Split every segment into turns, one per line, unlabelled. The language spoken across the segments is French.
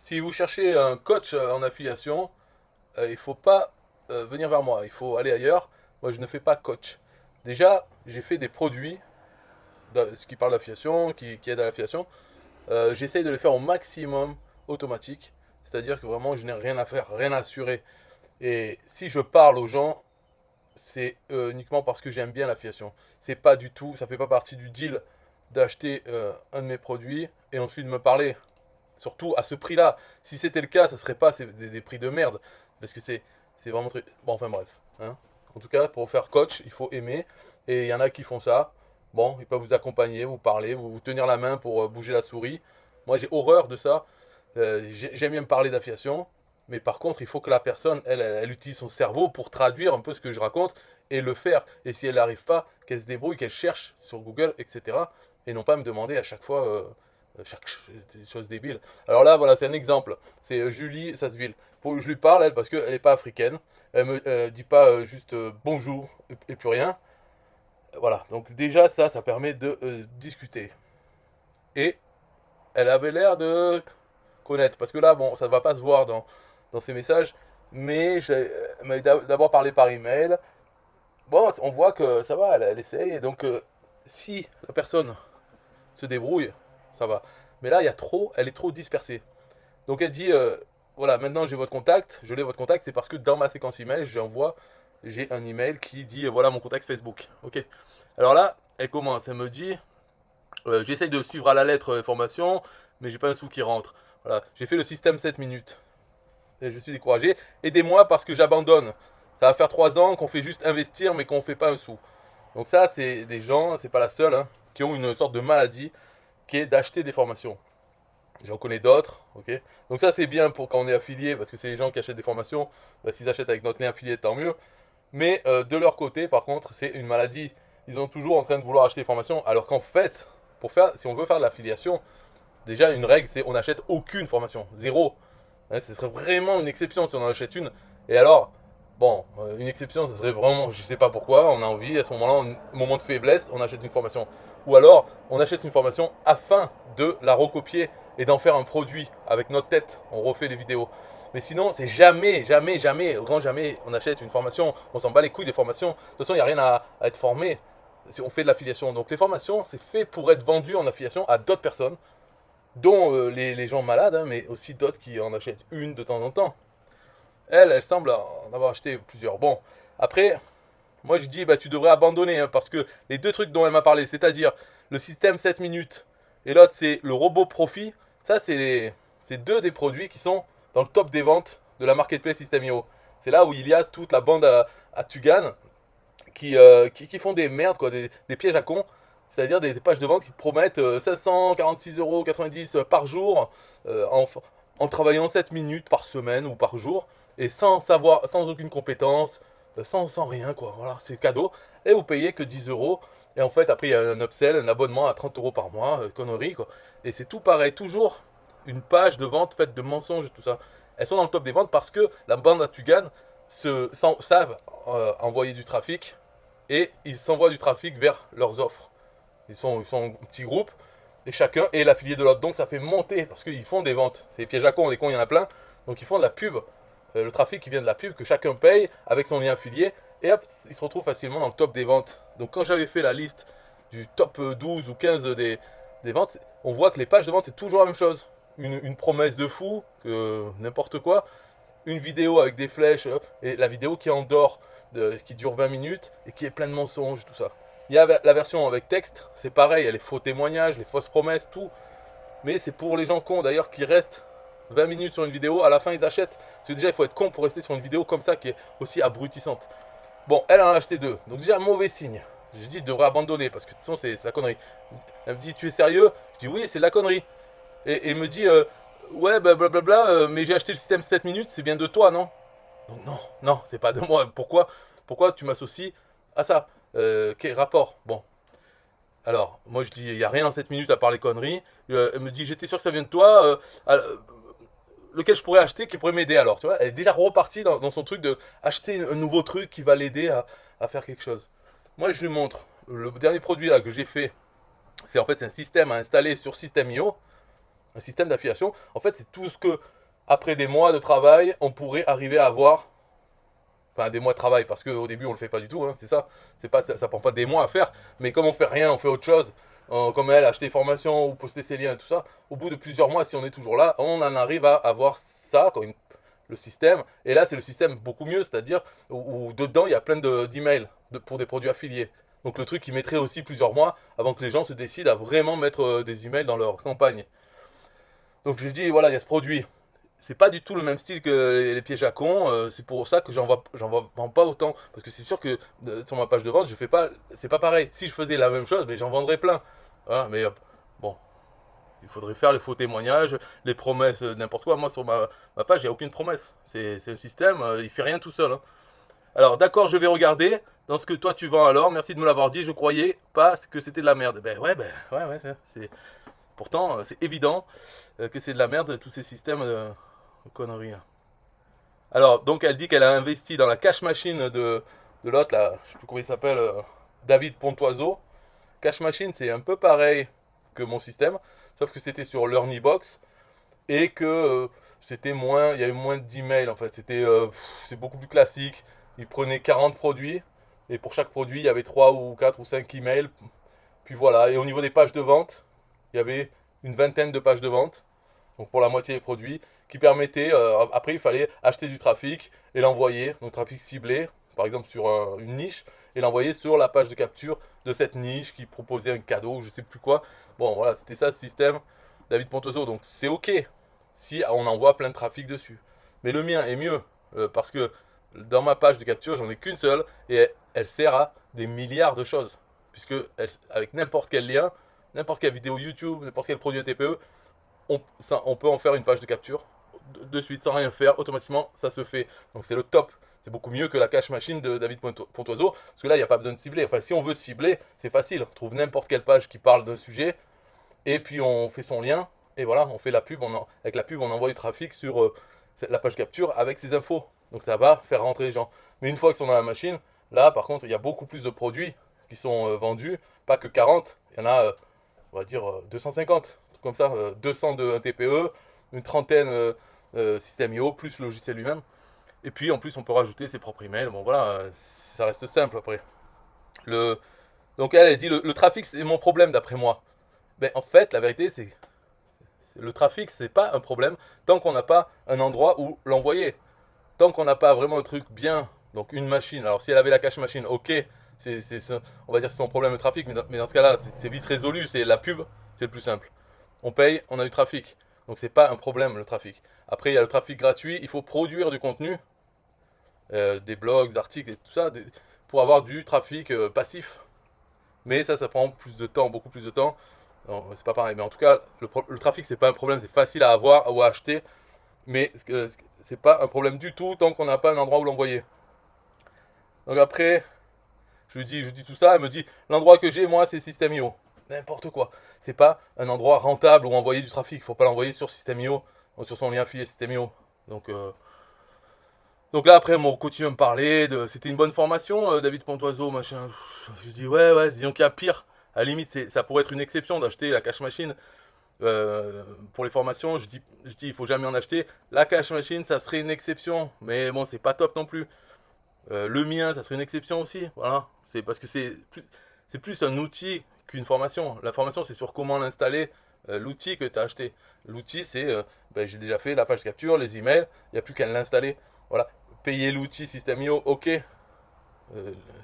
Si vous cherchez un coach en affiliation, il ne faut pas venir vers moi, il faut aller ailleurs. Moi, je ne fais pas coach. Déjà, j'ai fait des produits, ce qui parle d'affiliation, qui aident à l'affiliation. J'essaye de les faire au maximum automatique. C'est-à-dire que vraiment, je n'ai rien à faire, rien à assurer. Et si je parle aux gens, c'est uniquement parce que j'aime bien l'affiliation. C'est pas du tout, ça fait pas partie du deal d'acheter un de mes produits et ensuite de me parler. Surtout à ce prix-là. Si c'était le cas, ça serait pas des prix de merde. Parce que c'est vraiment très. Bon, enfin bref. Hein. En tout cas, pour faire coach, il faut aimer. Et il y en a qui font ça. Bon, ils peuvent vous accompagner, vous parler, vous tenir la main pour bouger la souris. Moi, j'ai horreur de ça. J'aime bien me parler d'affiliation. Mais par contre, il faut que la personne, elle utilise son cerveau pour traduire un peu ce que je raconte et le faire. Et si elle n'arrive pas, qu'elle se débrouille, qu'elle cherche sur Google, etc. Et non pas me demander à chaque fois chaque chose débile. Alors là, voilà, c'est un exemple. C'est Julie Sasseville. Je lui parle, elle, parce qu'elle n'est pas africaine. Elle me dit pas juste bonjour et plus rien. Voilà, donc déjà ça permet de discuter. Et elle avait l'air de connaître, parce que là, bon, ça ne va pas se voir dans ses messages, mais elle m'a d'abord parlé par email. Bon, on voit que ça va, elle essaye, et donc si la personne se débrouille, ça va. Mais là, elle est trop dispersée. Donc elle dit, voilà, maintenant j'ai votre contact, je l'ai votre contact, c'est parce que dans ma séquence email, j'ai un email qui dit, voilà mon contact Facebook. Ok. Alors là, elle commence, elle me dit, j'essaye de suivre à la lettre l'information, mais j'ai pas un sou qui rentre. Voilà, j'ai fait le système 7 minutes. Et je suis découragé. Aidez-moi parce que j'abandonne. Ça va faire 3 ans qu'on fait juste investir, mais qu'on fait pas un sou. Donc ça, c'est des gens, c'est pas la seule, hein, qui ont une sorte de maladie qui est d'acheter des formations. J'en connais d'autres, ok. Donc ça c'est bien pour quand on est affilié, parce que c'est les gens qui achètent des formations. Bah, s'ils achètent avec notre lien affilié, tant mieux. Mais de leur côté, par contre, c'est une maladie. Ils sont toujours en train de vouloir acheter des formations, alors qu'en fait, si on veut faire de l'affiliation, déjà une règle, c'est on n'achète aucune formation, zéro. Hein, ce serait vraiment une exception si on en achète une. Et alors, bon, une exception, ce serait vraiment, je sais pas pourquoi, on a envie, à ce moment-là, un moment de faiblesse, on achète une formation. Ou alors, on achète une formation afin de la recopier et d'en faire un produit avec notre tête. On refait des vidéos. Mais sinon, c'est jamais, jamais, jamais, au grand jamais, on achète une formation. On s'en bat les couilles des formations. De toute façon, il n'y a rien à être formé si on fait de l'affiliation. Donc les formations, c'est fait pour être vendu en affiliation à d'autres personnes, dont les gens malades, hein, mais aussi d'autres qui en achètent une de temps en temps. Elle semble en avoir acheté plusieurs. Bon, après, moi je dis, bah, tu devrais abandonner, hein, parce que les deux trucs dont elle m'a parlé, c'est-à-dire le système 7 minutes et l'autre c'est le robot profit, ça c'est deux des produits qui sont dans le top des ventes de la marketplace System.io. C'est là où il y a toute la bande à Tugan qui font des merdes, quoi, des pièges à con. C'est-à-dire des pages de vente qui te promettent 546,90 € par jour en travaillant 7 minutes par semaine ou par jour et sans savoir, sans aucune compétence, sans rien, quoi. Voilà, c'est cadeau. Et vous payez que 10 euros. Et en fait, après, il y a un upsell, un abonnement à 30 euros par mois, connerie, quoi. Et c'est tout pareil, toujours une page de vente faite de mensonges et tout ça. Elles sont dans le top des ventes parce que la bande à Tugan savent envoyer du trafic et ils s'envoient du trafic vers leurs offres. Ils sont en petits groupes et chacun est l'affilié de l'autre. Donc ça fait monter parce qu'ils font des ventes. C'est des pièges à cons, des cons, il y en a plein. Donc ils font de la pub. Le trafic qui vient de la pub que chacun paye avec son lien affilié et hop, ils se retrouvent facilement dans le top des ventes. Donc quand j'avais fait la liste du top 12 ou 15 des ventes, on voit que les pages de vente c'est toujours la même chose. Une promesse de fou, que n'importe quoi, une vidéo avec des flèches, et la vidéo qui est en dehors, qui dure 20 minutes et qui est pleine de mensonges, tout ça. Il y a la version avec texte, c'est pareil, il y a les faux témoignages, les fausses promesses, tout. Mais c'est pour les gens cons d'ailleurs qui restent 20 minutes sur une vidéo, à la fin ils achètent. Parce que déjà il faut être con pour rester sur une vidéo comme ça qui est aussi abrutissante. Bon, elle en a acheté deux, donc déjà mauvais signe. Je dis je devrais abandonner parce que de toute façon c'est la connerie. Elle me dit tu es sérieux? Je dis oui c'est de la connerie. Et il me dit ouais bah, blablabla, mais j'ai acheté le système 7 minutes, c'est bien de toi non? Donc non, non, c'est pas de moi. Pourquoi tu m'associes à ça? Quel rapport? Bon, alors, moi je dis, il n'y a rien en 7 minutes à part les conneries. Elle me dit, j'étais sûr que ça vient de toi. Lequel je pourrais acheter qui pourrait m'aider alors, tu vois? Elle est déjà repartie dans son truc de acheter un nouveau truc qui va l'aider à faire quelque chose. Moi je lui montre le dernier produit là que j'ai fait. C'est en fait c'est un système à installer sur System.io Un système d'affiliation, en fait, c'est tout ce que, après des mois de travail, on pourrait arriver à avoir. Enfin, des mois de travail, parce qu'au début, on le fait pas du tout, hein, c'est ça. C'est pas, ça prend pas des mois à faire, mais comme on fait rien, on fait autre chose, comme elle, acheter des formations ou poster ses liens et tout ça, au bout de plusieurs mois, si on est toujours là, on en arrive à avoir ça, comme le système. Et là, c'est le système beaucoup mieux, c'est-à-dire où dedans, il y a plein d'emails pour des produits affiliés. Donc le truc qui mettrait aussi plusieurs mois avant que les gens se décident à vraiment mettre des emails dans leur campagne. Donc je dis, voilà, il y a ce produit. C'est pas du tout le même style que les pièges à con. C'est pour ça que vends pas autant. Parce que c'est sûr que sur ma page de vente, je fais pas, c'est pas pareil. Si je faisais la même chose, mais j'en vendrais plein. Voilà, mais bon, il faudrait faire les faux témoignages, les promesses, n'importe quoi. Moi, sur ma page, il n'y a aucune promesse. C'est un système, il fait rien tout seul, hein. Alors, d'accord, je vais regarder. Dans ce que toi tu vends alors, merci de me l'avoir dit, je croyais pas que c'était de la merde. Ouais, c'est... Pourtant, c'est évident que c'est de la merde, tous ces systèmes de conneries, hein. Alors, donc elle dit qu'elle a investi dans la cash machine de l'autre, là, je sais plus comment il s'appelle, David Pontoiseau. Cash machine, c'est un peu pareil que mon système, sauf que c'était sur l'Earnybox et que c'était moins, il y avait moins d'emails en fait. C'est beaucoup plus classique. Il prenait 40 produits et pour chaque produit, il y avait 3 ou 4 ou 5 emails. Puis voilà, et au niveau des pages de vente, il y avait une vingtaine de pages de vente, donc pour la moitié des produits, qui permettaient, après il fallait acheter du trafic et l'envoyer, donc trafic ciblé, par exemple sur une niche, et l'envoyer sur la page de capture de cette niche qui proposait un cadeau, je sais plus quoi. Bon voilà, c'était ça le système David Pontoso, donc c'est ok si on envoie plein de trafic dessus. Mais le mien est mieux, parce que dans ma page de capture, j'en ai qu'une seule, et elle sert à des milliards de choses. Puisque avec n'importe quel lien, n'importe quelle vidéo YouTube, n'importe quel produit TPE, on peut en faire une page de capture de suite sans rien faire, automatiquement ça se fait. Donc c'est le top. C'est beaucoup mieux que la cache machine de David Pontoiseau, parce que là il n'y a pas besoin de cibler. Enfin, si on veut cibler, c'est facile. On trouve n'importe quelle page qui parle d'un sujet, et puis on fait son lien, et voilà, on fait la pub. Avec la pub, on envoie du trafic sur la page capture avec ses infos. Donc ça va faire rentrer les gens. Mais une fois qu'ils sont dans la machine, là par contre, il y a beaucoup plus de produits qui sont vendus, pas que 40, il y en a, on va dire, 250, comme ça, 200 de TPE, une trentaine système IO, plus le logiciel lui-même. Et puis en plus, on peut rajouter ses propres emails. Bon voilà, ça reste simple après. Le... Donc elle dit, le trafic, c'est mon problème d'après moi. Ben, en fait, la vérité, c'est le trafic, c'est pas un problème tant qu'on n'a pas un endroit où l'envoyer. Tant qu'on n'a pas vraiment un truc bien, donc une machine. Alors si elle avait la cache machine, ok, on va dire que c'est son problème de trafic, mais dans ce cas-là, c'est vite résolu, c'est la pub, c'est le plus simple. On paye, on a du trafic. Donc c'est pas un problème le trafic. Après, il y a le trafic gratuit, il faut produire du contenu, des blogs, des articles et tout ça, pour avoir du trafic passif. Mais ça prend plus de temps, beaucoup plus de temps. C'est pas pareil. Mais en tout cas, le trafic, c'est pas un problème, c'est facile à avoir ou à acheter. Mais c'est pas un problème du tout tant qu'on n'a pas un endroit où l'envoyer. Donc après, je lui dis tout ça, elle me dit, l'endroit que j'ai, moi, c'est System.io. N'importe quoi. C'est pas un endroit rentable où envoyer du trafic. Il faut pas l'envoyer sur System.io, sur son lien affilié System.io. Donc là, après, mon coach va me parler de. C'était une bonne formation, David Pontoiseau, machin. Je dis, ouais, disons qu'il y a pire. À la limite, ça pourrait être une exception d'acheter la cache machine. Pour les formations, je dis, il faut jamais en acheter. La cache machine, ça serait une exception. Mais bon, c'est pas top non plus. Le mien, ça serait une exception aussi. Voilà. C'est parce que c'est plus un outil qu'une formation. La formation, c'est sur comment l'installer, l'outil que tu as acheté. L'outil, c'est, j'ai déjà fait la page capture, les emails, il n'y a plus qu'à l'installer. Voilà. Payer l'outil System.io, ok.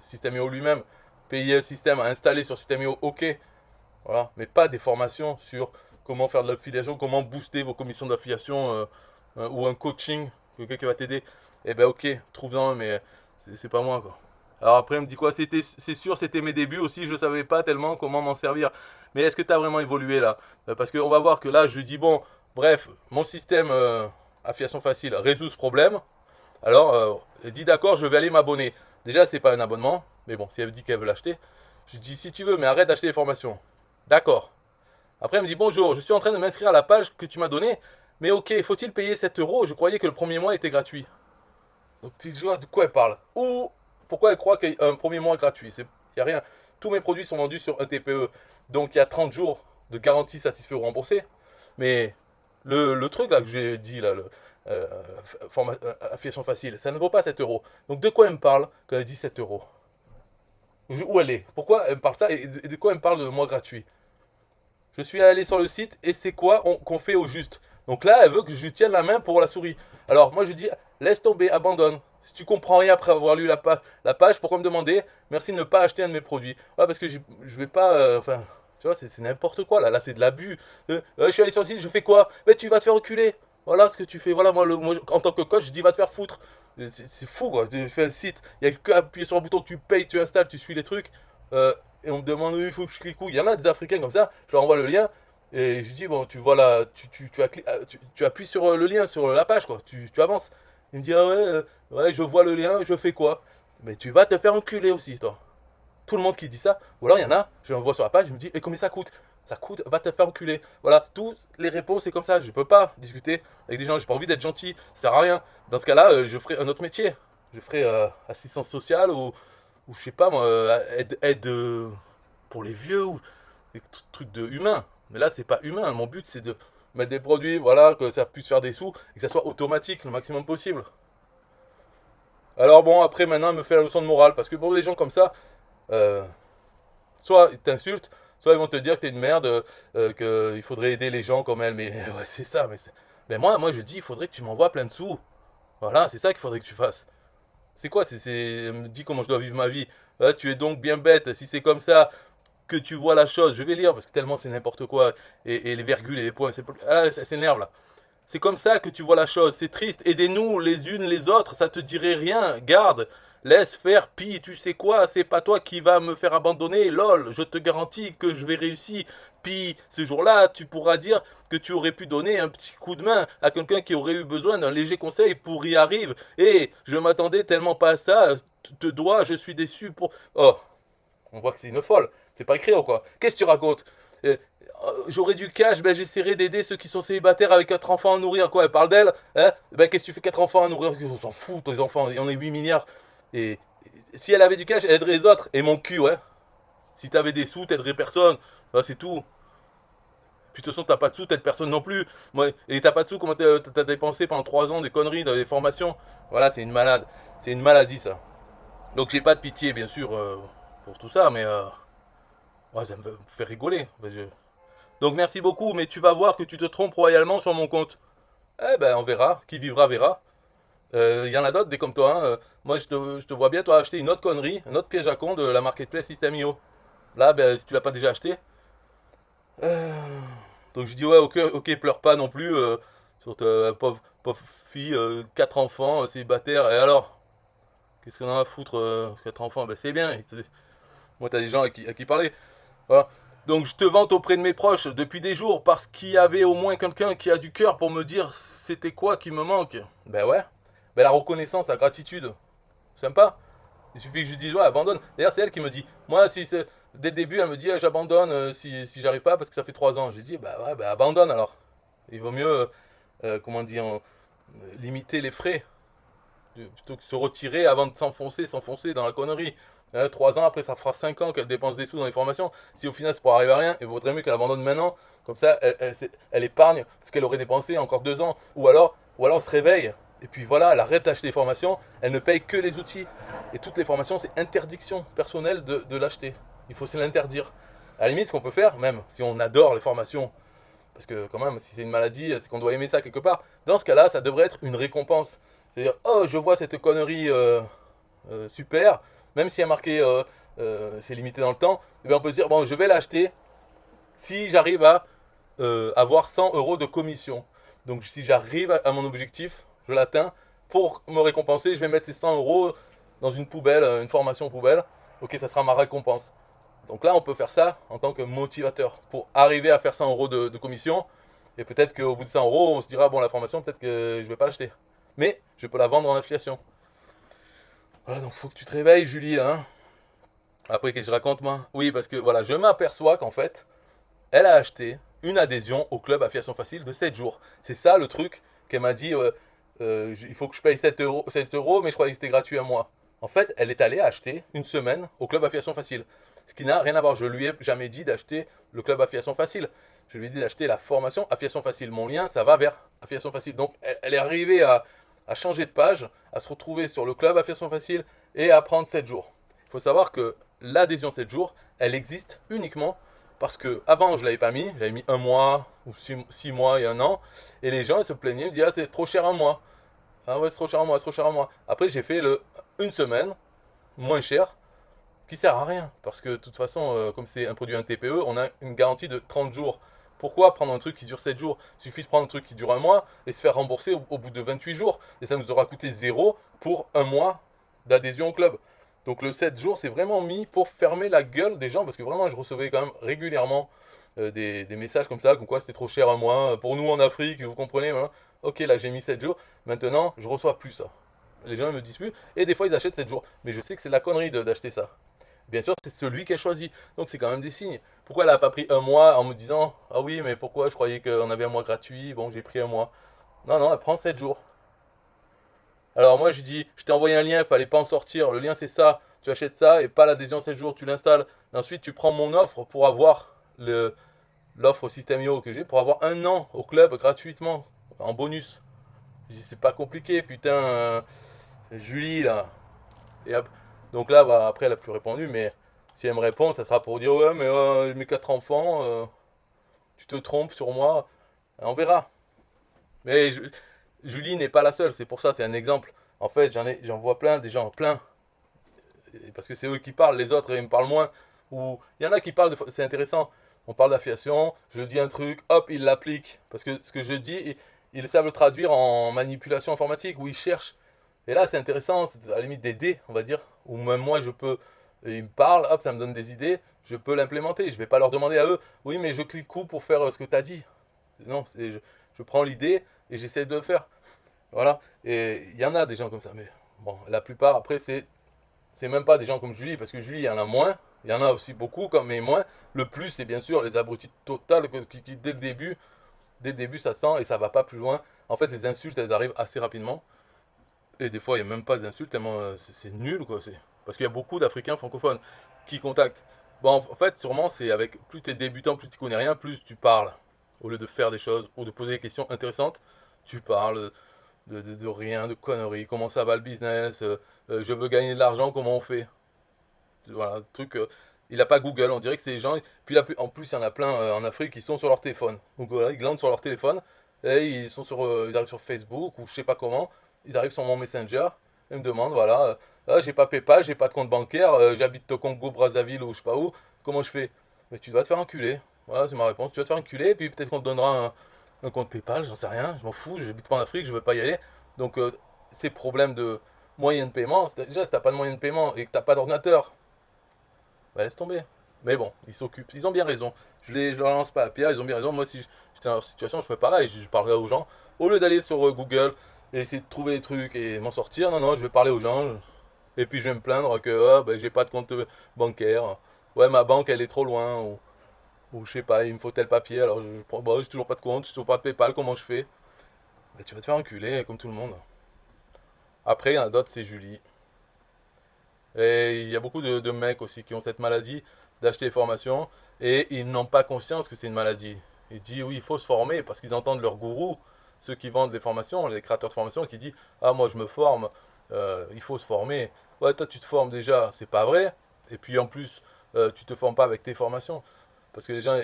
System.io lui-même, payer le système à installer sur System.io, ok. Voilà. Mais pas des formations sur comment faire de l'affiliation, comment booster vos commissions d'affiliation ou un coaching que quelqu'un va t'aider. Eh ben ok, trouve-en un, mais c'est pas moi quoi. Alors après, elle me dit quoi? C'est sûr, c'était mes débuts aussi, je savais pas tellement comment m'en servir. Mais est-ce que tu as vraiment évolué là? Parce qu'on va voir que là, je dis bon, bref, mon système affiliation facile résout ce problème. Alors, elle dit d'accord, je vais aller m'abonner. Déjà, c'est pas un abonnement, mais bon, si elle me dit qu'elle veut l'acheter, je dis si tu veux, mais arrête d'acheter les formations. D'accord. Après, elle me dit bonjour, je suis en train de m'inscrire à la page que tu m'as donnée, mais ok, faut-il payer 7 euros? Je croyais que le premier mois était gratuit. Donc tu vois de quoi elle parle. Ou pourquoi elle croit qu'il y a un premier mois gratuit. Il n'y a rien. Tous mes produits sont vendus sur un TPE. Donc il y a 30 jours de garantie satisfait ou remboursé. Mais Le truc là que j'ai dit, là, affiliation facile, ça ne vaut pas 7 euros. Donc de quoi elle me parle quand elle dit 7 euros? Où elle est? Pourquoi elle me parle ça et de quoi elle me parle de mois gratuit? Je suis allé sur le site et c'est quoi qu'on fait au juste? Donc là, elle veut que je lui tienne la main pour la souris. Alors moi je dis, laisse tomber, abandonne. Si tu comprends rien après avoir lu la page, pourquoi me demander merci de ne pas acheter un de mes produits? Ouais, parce que je vais pas. Enfin, tu vois, c'est n'importe quoi là. Là, c'est de l'abus. Je suis allé sur le site, je fais quoi? Mais tu vas te faire reculer. Voilà ce que tu fais. Voilà, moi, en tant que coach, je dis va te faire foutre. C'est fou quoi. Tu fais un site, il n'y a que appuyer sur un bouton, tu payes, tu installes, tu suis les trucs. Et on me demande il faut que je clique où. Il y en a des Africains comme ça, je leur envoie le lien. Et je dis, bon, tu vois là, tu appuies sur le lien, sur la page, quoi. Tu avances. Il me dit, ah ouais, ouais, je vois le lien, je fais quoi? Mais tu vas te faire enculer aussi, toi. Tout le monde qui dit ça. Ou alors, il y en a, je l'envoie sur la page, je me dis, et combien ça coûte? Ça coûte, va te faire enculer. Voilà, toutes les réponses, c'est comme ça. Je peux pas discuter avec des gens, j'ai pas envie d'être gentil, ça sert à rien. Dans ce cas-là, je ferai un autre métier. Je ferai assistance sociale ou je sais pas moi, aide pour les vieux ou des trucs de humains. Mais là, c'est pas humain. Mon but, c'est de mettre des produits, voilà, que ça puisse faire des sous et que ça soit automatique le maximum possible. Alors bon, après, maintenant, elle me fait la leçon de morale parce que bon, les gens comme ça, euh, soit ils t'insultent, soit ils vont te dire que t'es une merde, qu'il faudrait aider les gens comme elle. Mais ouais, c'est ça. Mais moi, je dis, il faudrait que tu m'envoies plein de sous. Voilà, c'est ça qu'il faudrait que tu fasses. C'est quoi Elle me dit comment je dois vivre ma vie. Tu es donc bien bête. Si c'est comme ça que tu vois la chose, je vais lire parce que tellement c'est n'importe quoi. Et les virgules et les points, ça s'énerve là. C'est comme ça que tu vois la chose. C'est triste. Aidez-nous les unes les autres. Ça te dirait rien. Garde. Laisse faire. Pis, tu sais quoi? C'est pas toi qui va me faire abandonner. Lol. Je te garantis que je vais réussir. Puis, ce jour-là, tu pourras dire que tu aurais pu donner un petit coup de main à quelqu'un qui aurait eu besoin d'un léger conseil pour y arriver. Et je m'attendais tellement pas à ça. Te dois, je suis déçu pour. Oh, on voit que c'est une folle. C'est pas écrit ou quoi? Qu'est-ce que tu racontes? J'aurais du cash, ben j'essaierai d'aider ceux qui sont célibataires avec 4 enfants à nourrir. Quoi, elle parle d'elle, hein? Ben qu'est-ce que tu fais 4 enfants à nourrir? On s'en fout, les enfants, on est 8 milliards. Et si elle avait du cash, elle aiderait les autres. Et mon cul, ouais. Si t'avais des sous, t'aiderais personne. Ben, c'est tout. Puis de toute façon, t'as pas de sous, t'aides personne non plus. Ouais, et t'as pas de sous, comment t'as dépensé pendant 3 ans des conneries, des formations? Voilà, c'est une malade. C'est une maladie, ça. Donc j'ai pas de pitié, bien sûr, pour tout ça, mais ouais, ça me fait rigoler. Donc merci beaucoup, mais tu vas voir que tu te trompes royalement sur mon compte. Eh ben, on verra. Qui vivra, verra. Il y en a d'autres, des comme toi. Hein. Moi, je te vois bien, toi, acheter une autre connerie, un autre piège à con de la marketplace System.io. Là, ben, si tu l'as pas déjà acheté. Euh, Donc je dis, ouais, ok, ok, pleure pas non plus. Sur ta pauvre fille, 4 enfants, célibataire. Et alors? Qu'est-ce qu'on en a à foutre, 4 enfants? Ben, c'est bien. Moi, t'as des gens à qui parler. Voilà. Donc je te vante auprès de mes proches depuis des jours parce qu'il y avait au moins quelqu'un qui a du cœur pour me dire c'était quoi qui me manque. Ben ouais. Ben la reconnaissance, la gratitude. Sympa. Il suffit que je dise ouais, abandonne. D'ailleurs, c'est elle qui me dit. Moi, si c'est dès le début, elle me dit j'abandonne si j'arrive pas parce que ça fait 3 ans. J'ai dit bah ouais, bah abandonne alors. Il vaut mieux, comment dire, limiter les frais plutôt que se retirer avant de s'enfoncer dans la connerie. 3 ans après, ça fera 5 ans qu'elle dépense des sous dans les formations. Si au final c'est pour arriver à rien, il vaudrait mieux qu'elle abandonne maintenant. Comme ça, elle épargne ce qu'elle aurait dépensé encore 2 ans. Ou alors elle se réveille. Et puis voilà, elle arrête d'acheter des formations. Elle ne paye que les outils. Et toutes les formations, c'est interdiction personnelle de l'acheter. Il faut se l'interdire. À la limite, ce qu'on peut faire, même si on adore les formations, parce que quand même, si c'est une maladie, c'est qu'on doit aimer ça quelque part. Dans ce cas-là, ça devrait être une récompense. C'est-à-dire, oh, je vois cette connerie super, même si elle a marqué c'est limité dans le temps, eh bien on peut se dire, bon, je vais l'acheter si j'arrive à avoir 100 euros de commission. Donc si j'arrive à mon objectif, je l'atteins, pour me récompenser, je vais mettre ces 100 euros dans une poubelle, une formation poubelle. Ok, ça sera ma récompense. Donc là, on peut faire ça en tant que motivateur pour arriver à faire 100 euros de commission. Et peut-être qu'au bout de 100 euros, on se dira, bon, la formation, peut-être que je ne vais pas l'acheter. Mais je peux la vendre en affiliation. Voilà, donc il faut que tu te réveilles, Julie, là. Hein. Après, qu'est-ce que je raconte, moi? Oui, parce que voilà, je m'aperçois qu'en fait, elle a acheté une adhésion au club Affiliation Facile de 7 jours. C'est ça le truc qu'elle m'a dit, il faut que je paye 7 euros, mais je croyais que c'était gratuit à moi. En fait, elle est allée acheter une semaine au club Affiliation Facile. Ce qui n'a rien à voir. Je lui ai jamais dit d'acheter le club Affiliation Facile. je lui ai dit d'acheter la formation Affiliation Facile. Mon lien, ça va vers Affiliation Facile. Donc, elle est arrivée à changer de page, à se retrouver sur le club Affiliation Facile et à prendre 7 jours. Il faut savoir que l'adhésion 7 jours, elle existe uniquement parce que avant je ne l'avais pas mis, j'avais mis un mois ou 6 mois et un an, et les gens ils se plaignaient, ils me disaient ah, c'est trop cher un mois. Ah ouais, c'est trop cher un mois, c'est trop cher un mois. Après j'ai fait une semaine, moins cher, qui sert à rien. Parce que de toute façon, comme c'est un produit un TPE, on a une garantie de 30 jours. Pourquoi prendre un truc qui dure 7 jours? Il suffit de prendre un truc qui dure un mois et se faire rembourser au bout de 28 jours. Et ça nous aura coûté 0 pour un mois d'adhésion au club. Donc le 7 jours, c'est vraiment mis pour fermer la gueule des gens. Parce que vraiment, je recevais quand même régulièrement des messages comme ça, comme quoi c'était trop cher un mois. Pour nous en Afrique, vous comprenez, hein. Ok, là j'ai mis 7 jours. Maintenant, je reçois plus ça. Les gens ne me disent plus. Et des fois, ils achètent 7 jours. Mais je sais que c'est la connerie d'acheter ça. Bien sûr, c'est celui qu'elle choisit. Donc c'est quand même des signes. Pourquoi elle n'a pas pris un mois en me disant ah oui, mais pourquoi je croyais qu'on avait un mois gratuit, bon, j'ai pris un mois. Non, non, elle prend 7 jours. Alors moi, je dis je t'ai envoyé un lien, il fallait pas en sortir. Le lien, c'est ça. Tu achètes ça et pas l'adhésion 7 jours, tu l'installes. Et ensuite, tu prends mon offre pour avoir l'offre System.io que j'ai pour avoir un an au club gratuitement en bonus. Je dis c'est pas compliqué, putain, Julie là. Et donc là, bah, après, elle a plus répondu, mais si elle me répond, ça sera pour dire ouais, mais mes 4 enfants, tu te trompes sur moi. On verra. Mais Julie n'est pas la seule, c'est pour ça, c'est un exemple. En fait, j'en vois plein, des gens, plein. Parce que c'est eux qui parlent, les autres, ils me parlent moins. Ou il y en a qui parlent, c'est intéressant. On parle d'affiliation, je dis un truc, hop, ils l'appliquent. Parce que ce que je dis, ils savent le traduire en manipulation informatique, où ils cherchent. Et là, c'est intéressant, c'est à la limite d'aider, on va dire. Ou même moi, je peux. Ils me parlent, hop, ça me donne des idées, je peux l'implémenter. Je ne vais pas leur demander à eux, oui, mais je clique où pour faire ce que tu as dit. Non, je prends l'idée et j'essaie de le faire. Voilà. Et il y en a des gens comme ça, mais bon, la plupart, après, c'est même pas des gens comme Julie, parce que Julie, il y en a moins. Il y en a aussi beaucoup, mais moins. Le plus, c'est bien sûr les abrutis totales qui, dès le début, ça sent et ça va pas plus loin. En fait, les insultes, elles arrivent assez rapidement. Et des fois, il n'y a même pas d'insultes, tellement c'est nul, quoi. Parce qu'il y a beaucoup d'Africains francophones qui contactent. Bon, en fait, sûrement, c'est avec plus tu es débutant, plus tu connais rien, plus tu parles. Au lieu de faire des choses ou de poser des questions intéressantes, tu parles de rien, de conneries. Comment ça va le business, je veux gagner de l'argent, comment on fait? Voilà, truc. Il n'a pas Google, on dirait que c'est les gens. Puis là, en plus, il y en a plein en Afrique qui sont sur leur téléphone. Donc voilà, ils glandent sur leur téléphone et ils arrivent sur Facebook ou je sais pas comment. Ils arrivent sur mon Messenger et me demandent voilà, ah, j'ai pas PayPal, j'ai pas de compte bancaire, j'habite au Congo, Brazzaville ou je sais pas où. Comment je fais? Mais tu dois te faire enculer. Voilà, c'est ma réponse. Tu dois te faire enculer et puis peut-être qu'on te donnera un compte PayPal, j'en sais rien, je m'en fous, j'habite pas en Afrique, je veux pas y aller. Donc ces problèmes de moyens de paiement, déjà si t'as pas de moyens de paiement et que t'as pas d'ordinateur, bah laisse tomber. Mais bon, ils s'occupent, ils ont bien raison. Je leur lance pas la pierre, ils ont bien raison. Moi, si j'étais dans leur situation, je ferais pareil, je parlerais aux gens. Au lieu d'aller sur Google et essayer de trouver des trucs et m'en sortir, non, non, je vais parler aux gens. Et puis je vais me plaindre que ah, bah, j'ai pas de compte bancaire. Ouais, ma banque, elle est trop loin. Ou je sais pas, il me faut tel papier. Alors je prends, bah, j'ai toujours pas de compte, j'ai toujours pas de PayPal, comment je fais? Bah, tu vas te faire enculer, comme tout le monde. Après, il y en a d'autres, c'est Julie. Et il y a beaucoup de mecs aussi qui ont cette maladie d'acheter des formations et ils n'ont pas conscience que c'est une maladie. Ils disent oui, il faut se former parce qu'ils entendent leur gourou, ceux qui vendent des formations, les créateurs de formations, qui disent ah, moi je me forme, il faut se former. Ouais, toi tu te formes déjà, c'est pas vrai. Et puis en plus, tu te formes pas avec tes formations. Parce que les gens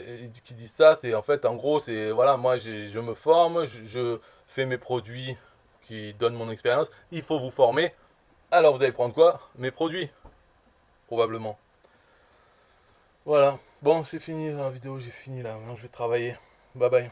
qui disent ça, c'est en fait, en gros, c'est voilà, moi je me forme, je fais mes produits qui donnent mon expérience. Il faut vous former. Alors vous allez prendre quoi? Mes produits, probablement. Voilà. Bon, c'est fini la vidéo, j'ai fini là. Maintenant je vais travailler. Bye bye.